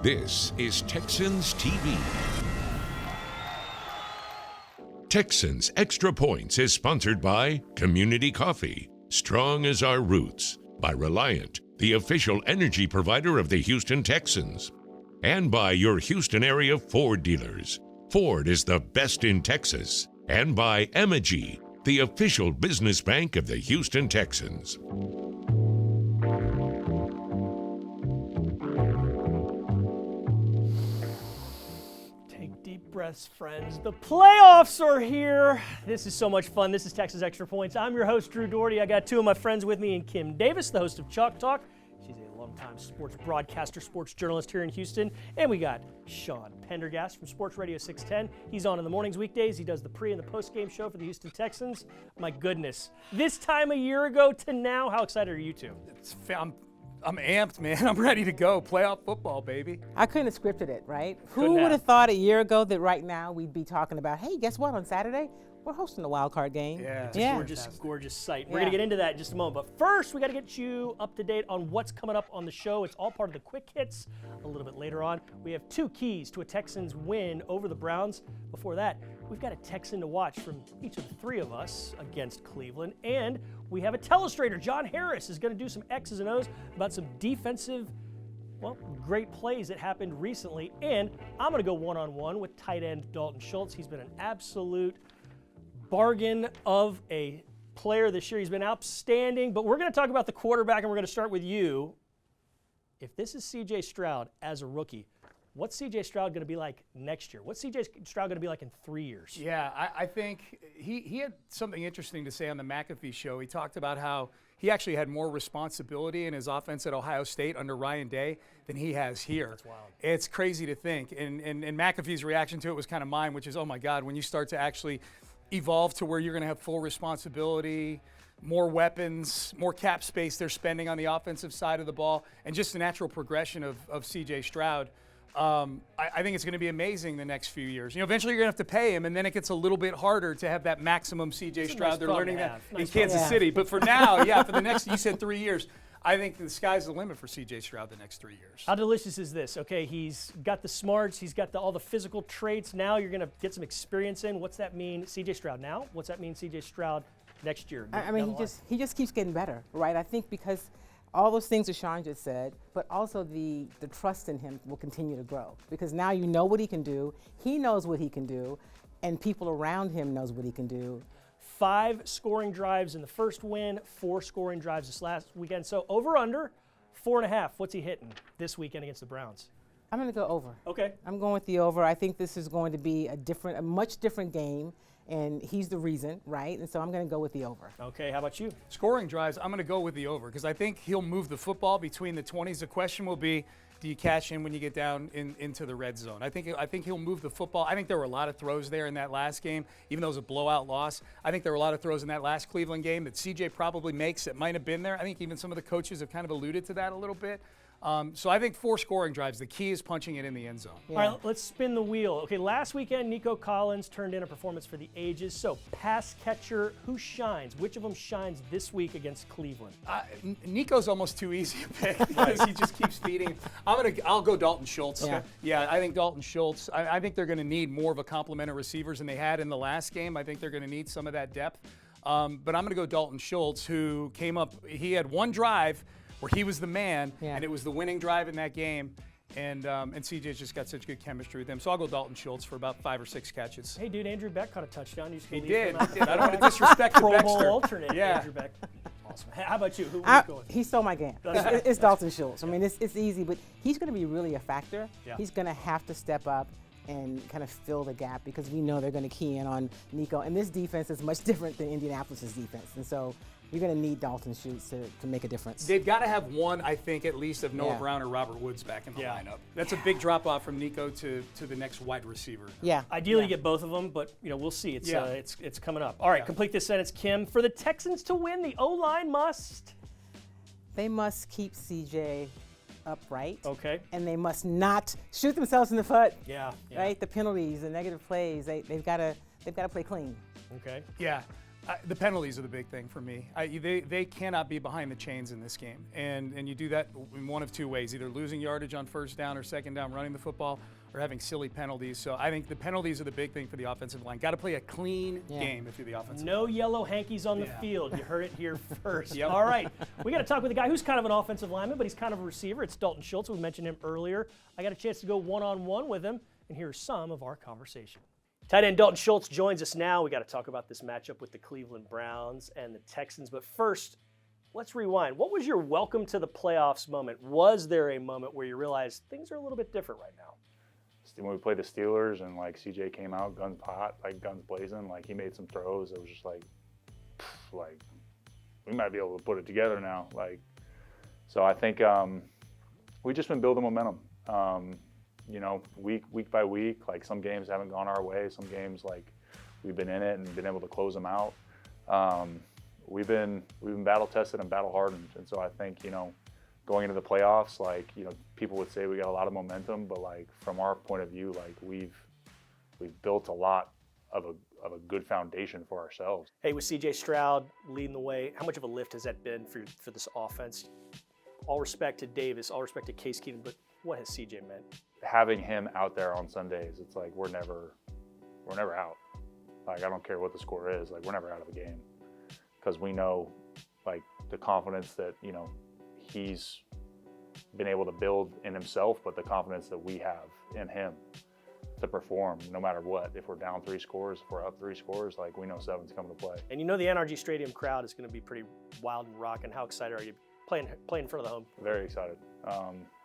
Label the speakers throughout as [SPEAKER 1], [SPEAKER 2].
[SPEAKER 1] This is Texans TV. Texans Extra Points is sponsored by Community Coffee, strong as our roots, by Reliant, the official energy provider of the Houston Texans, and by your Houston area Ford dealers. Ford is the best in Texas, and by Emoji, the official business bank of the Houston Texans.
[SPEAKER 2] Breaths, friends. The playoffs are here. This is so much fun. This is Texas Extra Points. I'm your host, Drew Dougherty. I got two of my friends with me, and Kim Davis, the host of Chalk Talk. She's a longtime sports broadcaster, sports journalist here in Houston. And we got Sean Pendergast from SportsRadio 610. He's on in the mornings weekdays. He does the pre and the post-game show for the Houston Texans. My goodness. This time a year ago to now, how excited are you two?
[SPEAKER 3] I'm amped, man. I'm ready to go. Playoff football, baby.
[SPEAKER 4] I couldn't have scripted it, right? Who would have thought a year ago that right now we'd be talking about, hey, guess what, on Saturday, we're hosting the wild card game.
[SPEAKER 2] Yeah. It's a gorgeous sight. We're going to get into that in just a moment. But first, we got to get you up to date on what's coming up on the show. It's all part of the quick hits a little bit later on. We have two keys to a Texans win over the Browns. Before that, we've got a Texan to watch from each of the three of us against Cleveland. And we have a telestrator. John Harris is going to do some X's and O's about some defensive, great plays that happened recently. And I'm going to go one-on-one with tight end Dalton Schultz. He's been an absolute bargain of a player this year. He's been outstanding. But we're going to talk about the quarterback, and we're going to start with you. If this is C.J. Stroud as a rookie, what's C.J. Stroud going to be like next year? What's C.J. Stroud going to be like in 3 years?
[SPEAKER 3] Yeah, I think he had something interesting to say on the McAfee show. He talked about how he actually had more responsibility in his offense at Ohio State under Ryan Day than he has here.
[SPEAKER 2] That's wild.
[SPEAKER 3] It's crazy to think. And McAfee's reaction to it was kind of mine, which is, oh, my God, when you start to actually evolve to where you're going to have full responsibility, more weapons, more cap space they're spending on the offensive side of the ball, and just the natural progression of C.J. Stroud. I think it's going to be amazing the next few years. Eventually you're going to have to pay him, and then it gets a little bit harder to have that maximum C.J. Stroud. They're learning that in Kansas City. But for now, for the next, you said 3 years, I think the sky's the limit for C.J. Stroud the next 3 years.
[SPEAKER 2] How delicious is this? Okay, he's got the smarts, he's got all the physical traits. Now you're going to get some experience in. What's that mean, C.J. Stroud now? What's that mean, C.J. Stroud next year?
[SPEAKER 4] I mean, he just keeps getting better, right? I think because all those things that Sean just said, but also the trust in him will continue to grow because now you know what he can do, he knows what he can do, and people around him knows what he can do.
[SPEAKER 2] 5 scoring drives in the first win, 4 scoring drives this last weekend. So over under 4.5. What's he hitting this weekend against the Browns?
[SPEAKER 4] I'm going to go over.
[SPEAKER 2] Okay.
[SPEAKER 4] I'm going with the over. I think this is going to be a much different game. And he's the reason, right? And so I'm going to go with the over.
[SPEAKER 2] Okay, how about you?
[SPEAKER 3] Scoring drives, I'm going to go with the over because I think he'll move the football between the 20s. The question will be, do you cash in when you get down into the red zone? I think he'll move the football. I think there were a lot of throws there in that last game, even though it was a blowout loss. I think there were a lot of throws in that last Cleveland game that CJ probably makes that might have been there. I think even some of the coaches have kind of alluded to that a little bit. So I think 4 scoring drives. The key is punching it in the end zone.
[SPEAKER 2] Yeah. All right, let's spin the wheel. Okay, last weekend, Nico Collins turned in a performance for the ages. So pass catcher, who shines? Which of them shines this week against Cleveland?
[SPEAKER 3] Nico's almost too easy to pick because he just keeps feeding. I'll go Dalton Schultz. Yeah, I think Dalton Schultz. I think they're going to need more of a complement of receivers than they had in the last game. I think they're going to need some of that depth. But I'm going to go Dalton Schultz, who came up. He had one drive where he was the man, and it was the winning drive in that game. And CJ's just got such good chemistry with him. So I'll go Dalton Schultz for about 5 or 6 catches.
[SPEAKER 2] Hey, dude, Andrew Beck caught a touchdown.
[SPEAKER 3] He did. I don't want to disrespect the
[SPEAKER 2] Pro
[SPEAKER 3] Beckster.
[SPEAKER 2] Bowl alternate, Andrew Beck. Awesome. How about you? Who are you going?
[SPEAKER 4] He stole my game. It's Dalton Schultz. I mean, it's easy, but he's going to be really a factor.
[SPEAKER 2] Yeah.
[SPEAKER 4] He's going to have to step up and kind of fill the gap because we know they're going to key in on Nico. And this defense is much different than Indianapolis's defense. And so you're going to need Dalton Schultz to make a difference.
[SPEAKER 3] They've got to have one, I think, at least of Noah Brown or Robert Woods back in the lineup. That's a big drop-off from Nico to the next wide receiver.
[SPEAKER 4] Yeah.
[SPEAKER 2] Ideally, you get both of them, but we'll see. It's coming up. All right, complete this sentence, Kim. For the Texans to win, the O-line must?
[SPEAKER 4] They must keep CJ upright.
[SPEAKER 2] Okay.
[SPEAKER 4] And they must not shoot themselves in the foot.
[SPEAKER 2] Yeah.
[SPEAKER 4] Right? The penalties, the negative plays, they've got to play clean.
[SPEAKER 2] Okay.
[SPEAKER 3] Yeah. The penalties are the big thing for me. They cannot be behind the chains in this game. And you do that in one of two ways, either losing yardage on first down or second down running the football or having silly penalties. So I think the penalties are the big thing for the offensive line. Got to play a clean game if you're the offensive line.
[SPEAKER 2] No yellow hankies on the field. You heard it here first.
[SPEAKER 3] Yep.
[SPEAKER 2] All right. We got to talk with a guy who's kind of an offensive lineman, but he's kind of a receiver. It's Dalton Schultz. We mentioned him earlier. I got a chance to go one-on-one with him, and here's some of our conversation. Tight end Dalton Schultz joins us now. We got to talk about this matchup with the Cleveland Browns and the Texans. But first, let's rewind. What was your welcome to the playoffs moment? Was there a moment where you realized things are a little bit different right now?
[SPEAKER 5] When we played the Steelers and like CJ came out guns hot, like guns blazing, like he made some throws. It was just like we might be able to put it together now. Like, so I think we've just been building momentum. You know, week by week, like some games haven't gone our way. Some games like we've been in it and been able to close them out. We've been battle tested and battle hardened, and so I think, you know, going into the playoffs, like, you know, people would say we got a lot of momentum, but like from our point of view, like we've built a lot of a good foundation for ourselves.
[SPEAKER 2] Hey, with CJ Stroud leading the way, how much of a lift has that been for this offense? All respect to Davis, all respect to Case Keenum, but what has CJ meant?
[SPEAKER 5] Having him out there on Sundays, it's like we're never out. Like, I don't care what the score is, like we're never out of the game, because we know like the confidence that, you know, he's been able to build in himself, but the confidence that we have in him to perform no matter what. If we're down 3 scores, if we're up 3 scores, like we know 7's coming to play.
[SPEAKER 2] And you know the NRG Stadium crowd is going to be pretty wild and rocking. How excited are you playing in front of the home?
[SPEAKER 5] Very excited.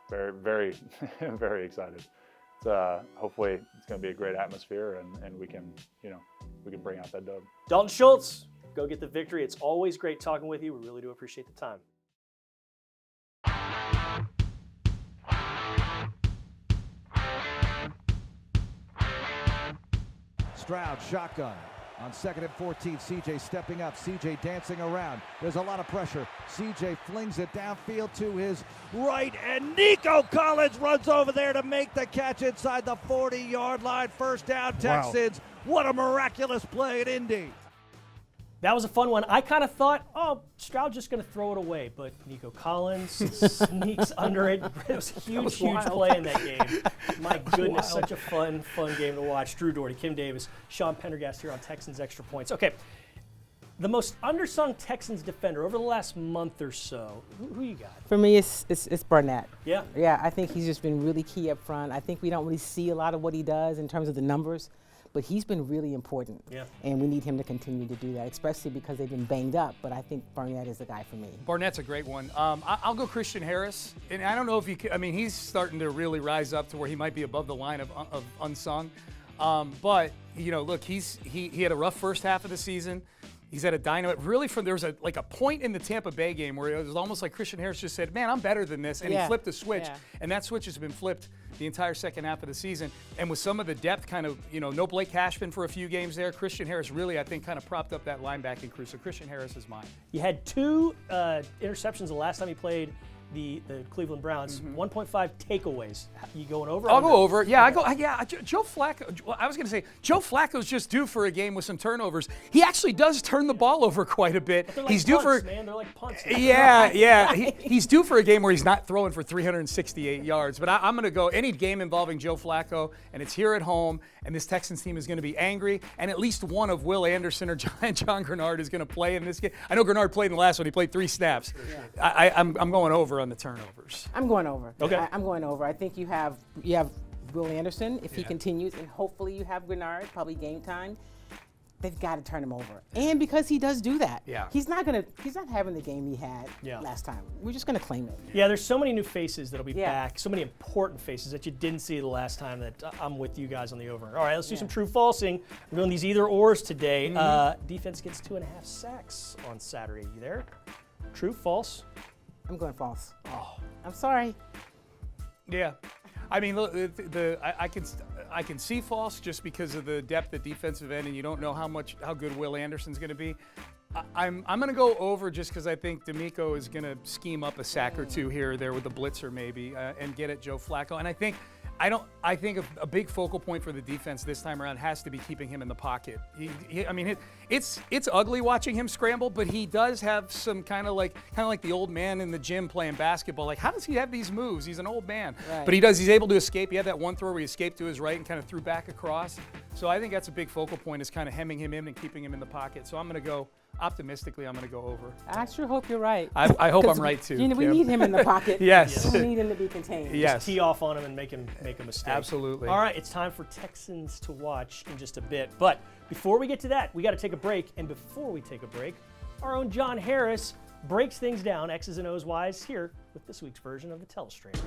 [SPEAKER 5] Very, very, very excited. Hopefully it's going to be a great atmosphere, and we can bring out that dub.
[SPEAKER 2] Dalton Schultz, go get the victory. It's always great talking with you. We really do appreciate the time.
[SPEAKER 6] Stroud shotgun on 2nd and 14. CJ stepping up. CJ dancing around. There's a lot of pressure. CJ flings it downfield to his right, and Nico Collins runs over there to make the catch inside the 40-yard line. First down, Texans. Wow. What a miraculous play at Indy.
[SPEAKER 2] That was a fun one. I kind of thought, oh, Stroud's just going to throw it away, but Nico Collins sneaks under it. It was a huge play in that game. My goodness, such a fun game to watch. Drew Dougherty, Kim Davis, Sean Pendergast here on Texans Extra Points. Okay, the most undersung Texans defender over the last month or so, who you got?
[SPEAKER 4] For me, it's Barnett.
[SPEAKER 2] Yeah?
[SPEAKER 4] Yeah, I think he's just been really key up front. I think we don't really see a lot of what he does in terms of the numbers, but he's been really important.
[SPEAKER 2] Yeah. And
[SPEAKER 4] we need him to continue to do that, especially because they've been banged up. But I think Barnett is the guy for me.
[SPEAKER 3] Barnett's a great one. I'll go Christian Harris. And I don't know if he's starting to really rise up to where he might be above the line of unsung. But, you know, look, he had a rough first half of the season. He's at a dynamite. Really, there was a point in the Tampa Bay game where it was almost like Christian Harris just said, man, I'm better than this. And he flipped the switch. Yeah. And that switch has been flipped the entire second half of the season. And with some of the depth kind of, you know, no Blake Cashman for a few games there, Christian Harris really, I think, kind of propped up that linebacking crew. So Christian Harris is mine.
[SPEAKER 2] You had 2 interceptions the last time you played the Cleveland Browns. 1.5 takeaways. You going over?
[SPEAKER 3] I'll go over. Yeah, Joe Flacco. I was going to say Joe Flacco's just due for a game with some turnovers. He actually does turn the ball over quite a bit.
[SPEAKER 2] Like
[SPEAKER 3] he's
[SPEAKER 2] punts,
[SPEAKER 3] due for
[SPEAKER 2] man. They're like punts.
[SPEAKER 3] Yeah. He's due for a game where he's not throwing for 368 yards. But I'm going to go any game involving Joe Flacco, and it's here at home, and this Texans team is going to be angry, and at least one of Will Anderson or John Grenard is going to play in this game. I know Grenard played in the last one. He played 3 snaps. Yeah. I'm going over on the turnovers.
[SPEAKER 4] I'm going over.
[SPEAKER 2] Okay.
[SPEAKER 4] I'm going over. I think you have Will Anderson if he continues, and hopefully you have Grenard, probably game time. They've got to turn him over. And because he does do that, he's not having the game he had last time. We're just going to claim it.
[SPEAKER 2] Yeah, there's so many new faces that'll be back, so many important faces that you didn't see the last time that I'm with you guys on the over. All right, let's do some true falsing. We're doing these either ors today. Defense gets 2.5 sacks on Saturday. You there? True, false?
[SPEAKER 4] I'm going false. Oh, I'm sorry.
[SPEAKER 3] Yeah, I mean, look, I can see false just because of the depth at defensive end, and you don't know how good Will Anderson's going to be. I'm going to go over just because I think D'Amico is going to scheme up a sack or two here or there with the blitzer maybe and get at Joe Flacco. And I think I think a big focal point for the defense this time around has to be keeping him in the pocket. It's ugly watching him scramble, but he does have some kind of like the old man in the gym playing basketball. Like, how does he have these moves? He's an old man,
[SPEAKER 4] right.
[SPEAKER 3] But he's able to escape. He had that one throw where he escaped to his right and kind of threw back across. So I think that's a big focal point, is kind of hemming him in and keeping him in the pocket. So I'm going to go. Optimistically, I'm going to go over.
[SPEAKER 4] I sure hope you're right.
[SPEAKER 3] I hope I'm right too.
[SPEAKER 4] We need him in the pocket.
[SPEAKER 3] Yes.
[SPEAKER 4] We need him to be contained.
[SPEAKER 3] Yes.
[SPEAKER 2] Just tee off on him and make a mistake.
[SPEAKER 3] Absolutely.
[SPEAKER 2] All right, it's time for Texans to watch in just a bit. But before we get to that, we got to take a break. And before we take a break, our own John Harris breaks things down, X's and O's wise, here with this week's version of the Telestream.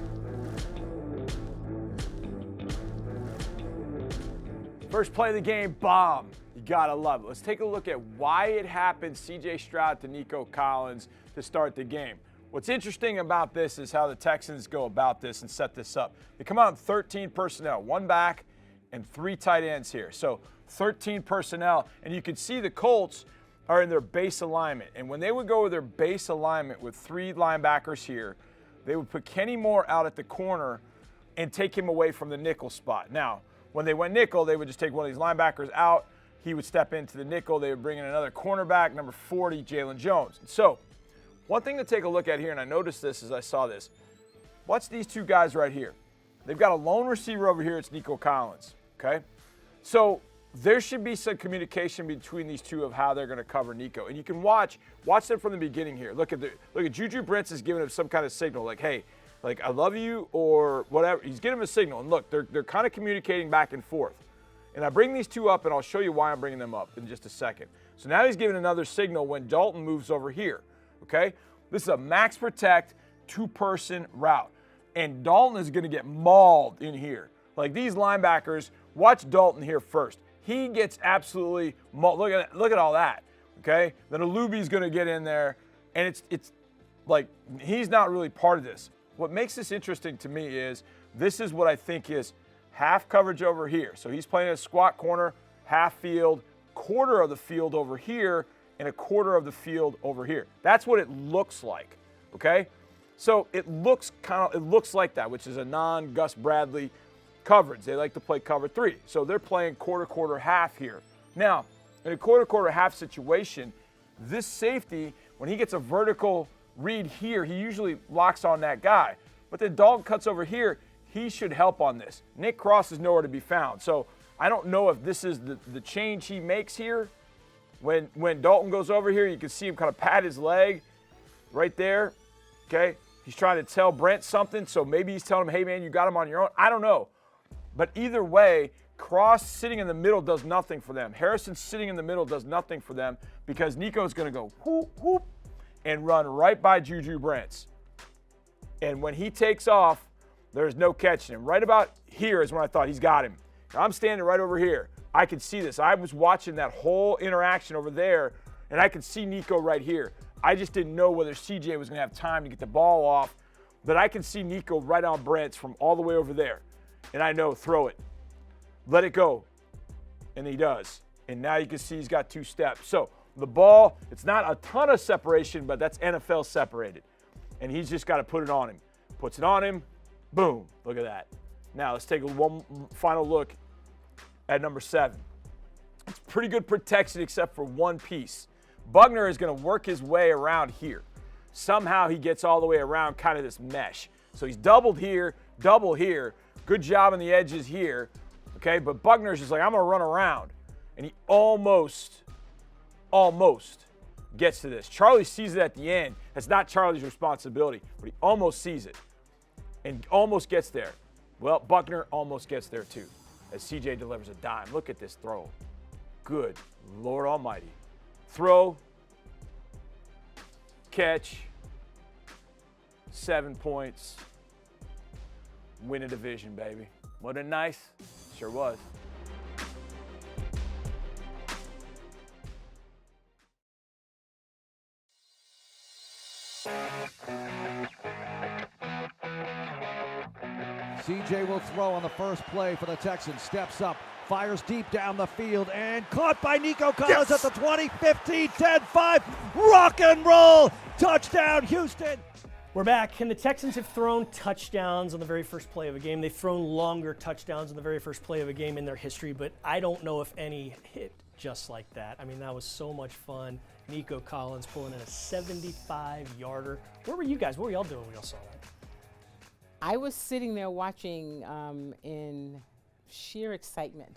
[SPEAKER 7] First play of the game, bomb. You gotta love it. Let's take a look at why it happened. C.J. Stroud to Nico Collins to start the game. What's interesting about this is how the Texans go about this and set this up. They come out in 13 personnel, 1 back and 3 tight ends here. So 13 personnel, and you can see the Colts are in their base alignment. And when they would go with their base alignment with 3 linebackers here, they would put Kenny Moore out at the corner and take him away from the nickel spot. Now, when they went nickel, they would just take one of these linebackers out. He would step into the nickel. They would bring in another cornerback, number 40, Jalen Jones. So one thing to take a look at here, and I noticed this as I saw this, watch these 2 guys right here. They've got a lone receiver over here. It's Nico Collins, okay? So there should be some communication between these 2 of how they're going to cover Nico. And you can watch them from the beginning here. Look at Juju Brents is giving him some kind of signal, like, hey, like, I love you or whatever. He's giving him a signal. And look, they're kind of communicating back and forth. And I bring these 2 up, and I'll show you why I'm bringing them up in just a second. So now he's giving another signal when Dalton moves over here, okay? This is a max protect 2-person route. And Dalton is going to get mauled in here. Like, these linebackers, watch Dalton here first. He gets absolutely mauled. Look at all that, okay? Then Alubi's going to get in there, and it's like he's not really part of this. What makes this interesting to me is this is what I think is half coverage over here. So he's playing a squat corner, half field, quarter of the field over here, and a quarter of the field over here. That's what it looks like, okay? So it looks like that, which is a non-Gus Bradley coverage. They like to play cover 3. So they're playing quarter, half here. Now, in a quarter, half situation, this safety, when he gets a vertical read here, he usually locks on that guy. But then Dalton cuts over here. He should help on this. Nick Cross is nowhere to be found. So I don't know if this is the change he makes here. When Dalton goes over here, you can see him kind of pat his leg right there, okay? He's trying to tell Brent something, so maybe he's telling him, hey, man, you got him on your own. I don't know. But either way, Cross sitting in the middle does nothing for them. Harrison sitting in the middle does nothing for them because Nico's going to go whoop, whoop, and run right by Juju Brents. And when he takes off, there's no catching him. Right about here is when I thought he's got him. Now, I'm standing right over here. I could see this. I was watching that whole interaction over there, and I could see Nico right here. I just didn't know whether CJ was going to have time to get the ball off, but I can see Nico right on Brents from all the way over there. And I know, throw it. Let it go. And he does. And now you can see he's got 2 steps. So the ball, it's not a ton of separation, but that's NFL separated. And he's just got to put it on him. Puts it on him. Boom. Look at that. Now let's take one final look at number 7. It's pretty good protection except for one piece. Buckner is going to work his way around here. Somehow he gets all the way around kind of this mesh. So he's doubled here, double here. Good job on the edges here. Okay, but Buckner's just like, I'm going to run around. And he almost gets to this. Charlie sees it at the end. That's not Charlie's responsibility, but he almost sees it and almost gets there. Well, Buckner almost gets there too as CJ delivers a dime. Look at this throw. Good Lord Almighty. Throw, catch, 7 points, win a division, baby. Wasn't it nice? Sure was.
[SPEAKER 6] CJ will throw on the first play for the Texans. Steps up, fires deep down the field, and caught by Nico Collins at the 20, 15, 10, 5. Rock and roll! Touchdown, Houston!
[SPEAKER 2] We're back, and the Texans have thrown touchdowns on the very first play of a game. They've thrown longer touchdowns on the very first play of a game in their history, but I don't know if any hit just like that. I mean, that was so much fun. Nico Collins pulling in a 75-yarder. Where were you guys? What were y'all doing when y'all saw that?
[SPEAKER 4] I was sitting there watching in sheer excitement.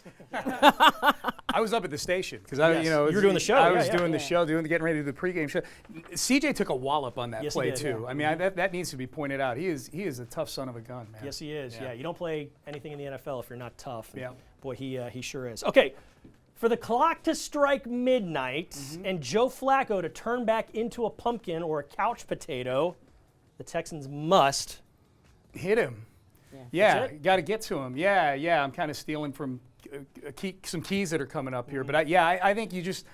[SPEAKER 3] I was up at the station because
[SPEAKER 2] Yes. You were doing the show.
[SPEAKER 3] I
[SPEAKER 2] Yeah,
[SPEAKER 3] was
[SPEAKER 2] yeah.
[SPEAKER 3] doing the show, getting ready to do the pregame show. CJ took a wallop on that
[SPEAKER 2] Yes, he
[SPEAKER 3] play
[SPEAKER 2] did,
[SPEAKER 3] too.
[SPEAKER 2] yeah.
[SPEAKER 3] I mean, that needs to be pointed out. He is a tough son of a gun, man.
[SPEAKER 2] Yes, he is. Yeah, you don't play anything in the NFL if you're not tough. And
[SPEAKER 3] Yeah.
[SPEAKER 2] Boy, he sure is. Okay, for the clock to strike midnight and Joe Flacco to turn back into a pumpkin or a couch potato, the Texans must
[SPEAKER 3] Hit him.
[SPEAKER 2] That's
[SPEAKER 3] Yeah,
[SPEAKER 2] it?
[SPEAKER 3] got to get to him. Yeah. I'm kind of stealing from some keys that are coming up here, but I think you just,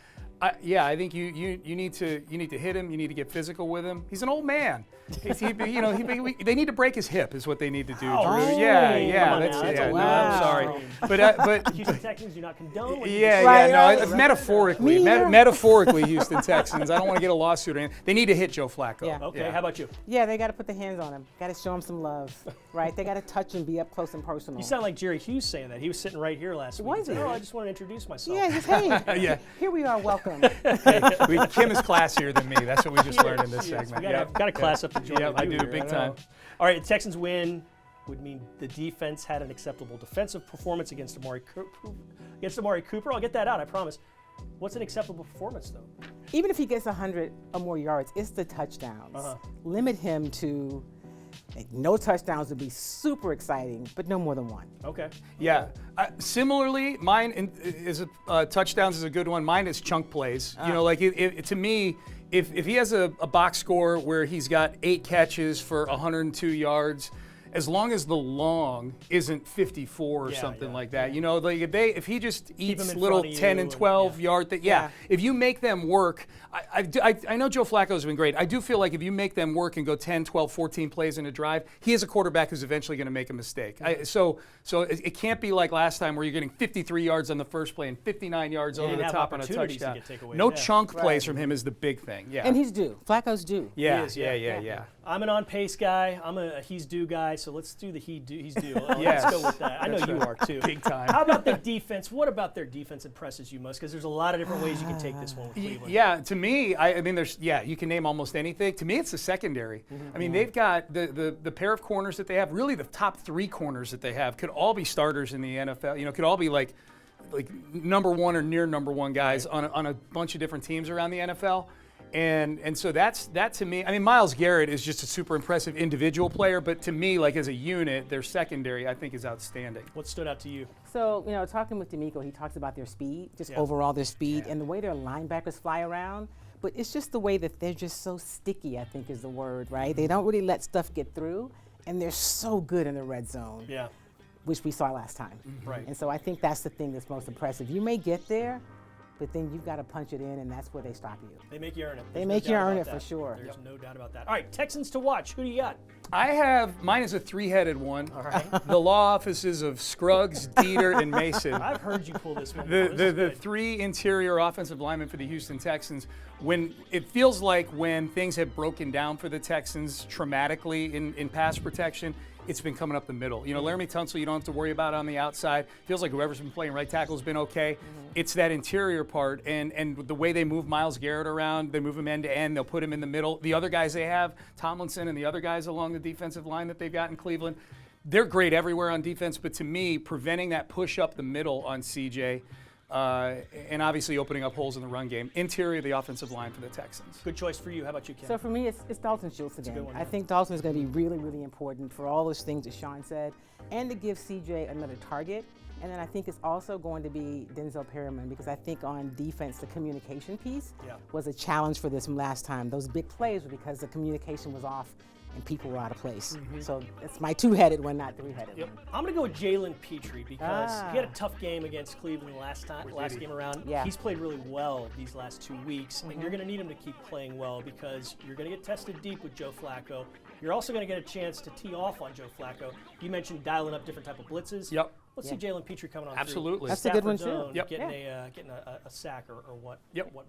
[SPEAKER 3] I think you need to hit him. You need to get physical with him. He's an old man. They need to break his hip is what they need to do, Drew.
[SPEAKER 2] Oh,
[SPEAKER 3] Yeah.
[SPEAKER 2] come on
[SPEAKER 3] That's
[SPEAKER 2] now, that's
[SPEAKER 3] yeah.
[SPEAKER 2] a
[SPEAKER 3] No,
[SPEAKER 2] wow.
[SPEAKER 3] I'm sorry, but
[SPEAKER 2] Houston Texans do not condone. what you
[SPEAKER 3] Yeah,
[SPEAKER 2] just
[SPEAKER 4] Right,
[SPEAKER 3] no,
[SPEAKER 4] right.
[SPEAKER 3] metaphorically, metaphorically, Houston Texans. I don't want to get a lawsuit or anything. They need to hit Joe Flacco.
[SPEAKER 4] Yeah.
[SPEAKER 2] Okay, how about you?
[SPEAKER 4] Yeah, they got to put the hands on him. Got to show him some love, right? They got to touch and be up close and personal.
[SPEAKER 2] You sound like Jerry Hughes saying that. He was sitting right here last week.
[SPEAKER 4] Was
[SPEAKER 2] He said,
[SPEAKER 4] he?
[SPEAKER 2] "Oh, I just want to introduce myself."
[SPEAKER 4] Yeah, just hey.
[SPEAKER 3] Yeah.
[SPEAKER 4] Here we are. Welcome.
[SPEAKER 3] Kim is classier than me. That's what we just learned in this
[SPEAKER 2] Yes,
[SPEAKER 3] segment.
[SPEAKER 2] we got to class up the joint.
[SPEAKER 3] Yep, I do,
[SPEAKER 2] here,
[SPEAKER 3] big
[SPEAKER 2] know.
[SPEAKER 3] time.
[SPEAKER 2] All right, the Texans win would mean the defense had an acceptable defensive performance against Amari Cooper. I'll get that out, I promise. What's an acceptable performance, though?
[SPEAKER 4] Even if he gets 100 or more yards, it's the touchdowns. Limit him to no touchdowns would be super exciting, but no more than one.
[SPEAKER 2] Okay.
[SPEAKER 3] Yeah. Similarly, mine is touchdowns is a good one. Mine is chunk plays. To me, if he has a box score where he's got 8 catches for 102 yards, as long as the long isn't 54 or something like that, if he just eats
[SPEAKER 2] him in
[SPEAKER 3] little
[SPEAKER 2] front of
[SPEAKER 3] 10
[SPEAKER 2] you
[SPEAKER 3] and 12
[SPEAKER 2] and-
[SPEAKER 3] yard, if you make them work, I know Joe Flacco's been great. I do feel like if you make them work and go 10, 12, 14 plays in a drive, he is a quarterback who's eventually going to make a mistake. So it can't be like last time where you're getting 53 yards on the first play and 59 yards over
[SPEAKER 2] didn't
[SPEAKER 3] the
[SPEAKER 2] have
[SPEAKER 3] top on a
[SPEAKER 2] opportunities to
[SPEAKER 3] touchdown.
[SPEAKER 2] get takeaways,
[SPEAKER 3] No
[SPEAKER 2] yeah.
[SPEAKER 3] chunk plays from him is the big thing. Yeah.
[SPEAKER 4] And he's due. Flacco's due.
[SPEAKER 3] yeah,
[SPEAKER 2] He is,
[SPEAKER 3] yeah.
[SPEAKER 2] I'm an on-pace guy. I'm a he's due guy, so let's do the he's due.
[SPEAKER 3] Yes.
[SPEAKER 2] Let's go with that. I know you are, too.
[SPEAKER 3] Big time.
[SPEAKER 2] How about the defense? What about their defense impresses you most? Because there's a lot of different ways you can take this one with Cleveland.
[SPEAKER 3] Yeah, to me, I mean, you can name almost anything. To me, it's the secondary. I mean, they've got the pair of corners that they have. Really, the top 3 corners that they have could all be starters in the NFL. Could all be like number 1 or near number 1 guys on a bunch of different teams around the NFL. And so that to me, I mean, Myles Garrett is just a super impressive individual player, but to me, like as a unit, their secondary I think is outstanding.
[SPEAKER 2] What stood out to you?
[SPEAKER 4] So, talking with D'Amico, he talks about their speed, just overall their speed, and the way their linebackers fly around. But it's just the way that they're just so sticky, I think is the word, right? They don't really let stuff get through, and they're so good in the red zone, which we saw last time.
[SPEAKER 2] Right.
[SPEAKER 4] And so I think that's the thing that's most impressive. You may get there, but then you've got to punch it in, and that's where they stop you.
[SPEAKER 2] They make you earn it.
[SPEAKER 4] They
[SPEAKER 2] There's
[SPEAKER 4] make
[SPEAKER 2] no
[SPEAKER 4] you
[SPEAKER 2] doubt
[SPEAKER 4] earn
[SPEAKER 2] about
[SPEAKER 4] it for
[SPEAKER 2] that.
[SPEAKER 4] sure.
[SPEAKER 2] There's no doubt about that. All right, Texans to watch. Who do you got?
[SPEAKER 3] Mine is a 3-headed one.
[SPEAKER 2] All right.
[SPEAKER 3] The law offices of Scruggs, Dieter, and Mason.
[SPEAKER 2] I've heard you pull this one. before. This is
[SPEAKER 3] The
[SPEAKER 2] good.
[SPEAKER 3] 3 interior offensive linemen for the Houston Texans, when it feels like when things have broken down for the Texans traumatically in pass protection, it's been coming up the middle. Laramie Tunsil, you don't have to worry about on the outside. Feels like whoever's been playing right tackle has been okay. It's that interior part, and the way they move Myles Garrett around, they move him end to end, they'll put him in the middle. The other guys they have, Tomlinson and the other guys along the defensive line that they've got in Cleveland, they're great everywhere on defense, but to me, preventing that push up the middle on CJ, and obviously opening up holes in the run game. Interior of the offensive line for the Texans.
[SPEAKER 2] Good choice for you. How about you, Ken?
[SPEAKER 4] So for me, it's Dalton Schultz again.
[SPEAKER 2] good one,
[SPEAKER 4] I
[SPEAKER 2] yeah.
[SPEAKER 4] think Dalton is going to be really, really important for all those things that Sean said, and to give CJ another target. And then I think it's also going to be Denzel Perryman, because I think on defense, the communication piece was a challenge for this last time. Those big plays were because the communication was off and people were out of place. So it's my 2-headed one, not 3-headed one.
[SPEAKER 2] I'm going to go with Jalen Petrie because he had a tough game against Cleveland last game around.
[SPEAKER 4] Yeah.
[SPEAKER 2] He's played really well these last 2 weeks, and you're going to need him to keep playing well because you're going to get tested deep with Joe Flacco. You're also going to get a chance to tee off on Joe Flacco. You mentioned dialing up different type of blitzes.
[SPEAKER 3] Yep.
[SPEAKER 2] Let's see Jalen Petrie coming on
[SPEAKER 3] Absolutely.
[SPEAKER 2] through.
[SPEAKER 4] That's a good one,
[SPEAKER 2] Stafford
[SPEAKER 4] too.
[SPEAKER 2] zone,
[SPEAKER 3] Yep.
[SPEAKER 2] Getting a sack or what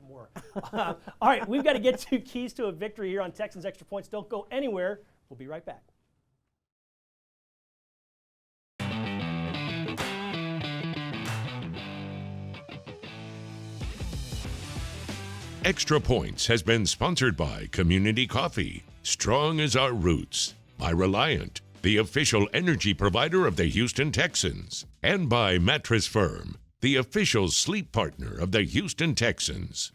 [SPEAKER 2] more. All right, we've got to get to keys to a victory here on Texans Extra Points. Don't go anywhere. We'll be right back.
[SPEAKER 1] Extra Points has been sponsored by Community Coffee, Strong as Our Roots, by Reliant, the official energy provider of the Houston Texans, and by Mattress Firm, the official sleep partner of the Houston Texans.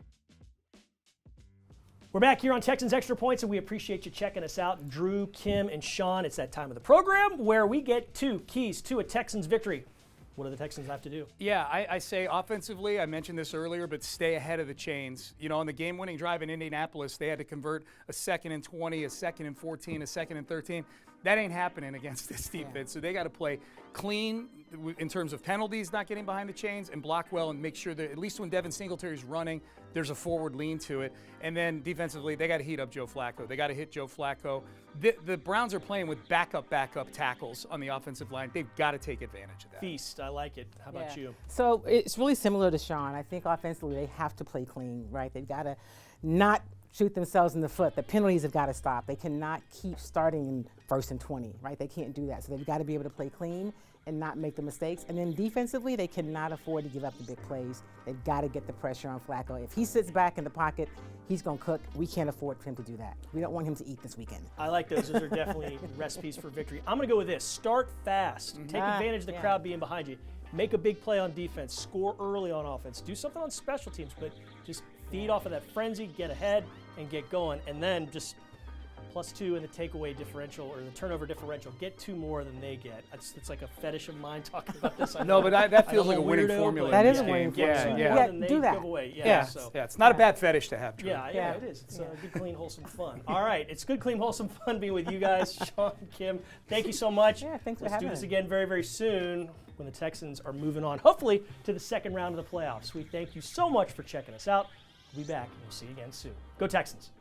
[SPEAKER 2] We're back here on Texans Extra Points, and we appreciate you checking us out. Drew, Kim, and Sean, it's that time of the program where we get 2 keys to a Texans victory. What do the Texans have to do?
[SPEAKER 3] Yeah, I say offensively, I mentioned this earlier, but stay ahead of the chains. You know, on the game-winning drive in Indianapolis, they had to convert a 2nd and 20, a 2nd and 14, a 2nd and 13. That ain't happening against this defense. So they got to play clean in terms of penalties, not getting behind the chains, and block well and make sure that at least when Devin Singletary's running, there's a forward lean to it. And then defensively, they got to heat up Joe Flacco. They got to hit Joe Flacco. The Browns are playing with backup tackles on the offensive line. They've got to take advantage of that.
[SPEAKER 2] Feast, I like it. How about you?
[SPEAKER 4] So it's really similar to Sean. I think offensively they have to play clean, right? They've got to not shoot themselves in the foot. The penalties have got to stop. They cannot keep starting in 1st and 20, right? They can't do that. So they've got to be able to play clean and not make the mistakes. And then defensively, they cannot afford to give up the big plays. They've got to get the pressure on Flacco. If he sits back in the pocket, he's going to cook. We can't afford for him to do that. We don't want him to eat this weekend.
[SPEAKER 2] I like those. Those are definitely recipes for victory. I'm going to go with this. Start fast. Take advantage of the crowd being behind you. Make a big play on defense. Score early on offense. Do something on special teams, but just feed off of that frenzy, get ahead, and get going. And then just +2 in the takeaway differential or the turnover differential. Get 2 more than they get. It's like a fetish of mine talking about this.
[SPEAKER 3] No, but that feels like a winning formula.
[SPEAKER 4] That is a winning formula.
[SPEAKER 3] Yeah.
[SPEAKER 4] Do that.
[SPEAKER 3] Yeah, it's not a bad fetish to have, Drew.
[SPEAKER 2] Yeah, it is. It's good, clean, wholesome fun. All right, it's good, clean, wholesome fun being with you guys. Sean, Kim, thank you so much.
[SPEAKER 4] Yeah, thanks for
[SPEAKER 2] Let's
[SPEAKER 4] having
[SPEAKER 2] do this
[SPEAKER 4] me.
[SPEAKER 2] again very, very soon when the Texans are moving on, hopefully, to the 2nd round of the playoffs. We thank you so much for checking us out. We'll be back, and we'll see you again soon. Go Texans.